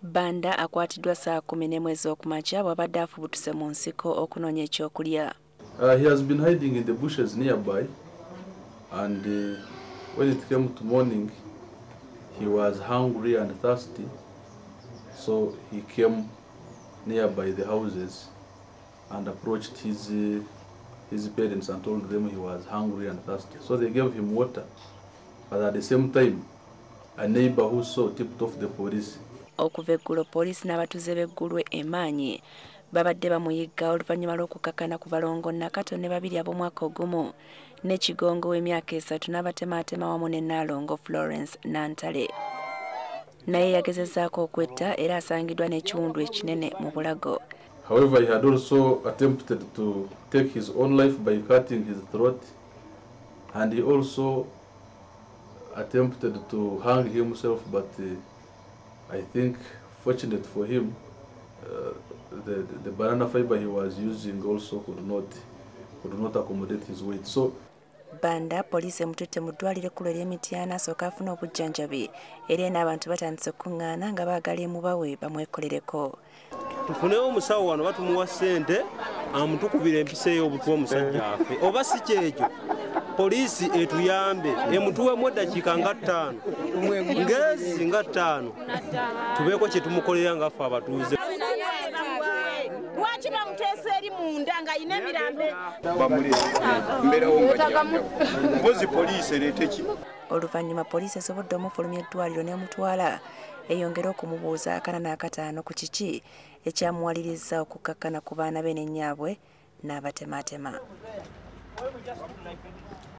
Banda akwatiddwa saa 10 mwezi okumakya bw'abadde afubutuse mu nsiko okunoonya ekyokulya. He has been hiding in the bushes nearby, and when it came to morning, he was hungry and thirsty, so he came nearby the houses and approached his parents and told them he was hungry and thirsty. So they gave him water, but at the same time, a neighbor who saw tipped off the police. Okuva eggulo poliisi n'abatuuze b'eggulu Emmanyi babadde bamuyigga oluvannyuma lw'okukakkana ku Balongo Nakato ne babiri ab'omwaka ogumu n'ekigongo w'emyaka 3 n'abatemaatema wamu ne Nnaalongo Florence Nantale. Naye yagezezzaako okwetta era asangiddwa n'ekiwundu ekinene mu bulago. However, he had also attempted to take his own life by cutting his throat, and he also attempted to hang himself, but I think, fortunate for him, the banana fiber he was using also could not accommodate his weight. So, Banda poliisi emututte mu ddwaliro ekkulu ery'e Mityana asooka afuna obujjanjabi era n'abantu batandise okuŋŋaana nga baagala emubawe bamwekolereko. Tufunewo omusawo wano batumuwa ssente amutukubira empisa ey'obutwa omusajja afe. Oba si kyekyo poliisi etuyambe emutuwemu eddakiika nga 5 ngezi nga 5 tubeeko kye tumukolera nga ffe abatuuze. Lwaki bamuteesa eri munda nga ayina emirambe? Mpozi poliisi ereete ki? Oluvannyuma poliisi esobodde omufulumya eddwaliro n'emutwala eyongera okumubuuza akana n'akataano ku kiki ekyamuwalirizza okukakkana ku baana be ne Nnyaabwe n'abatemaatema.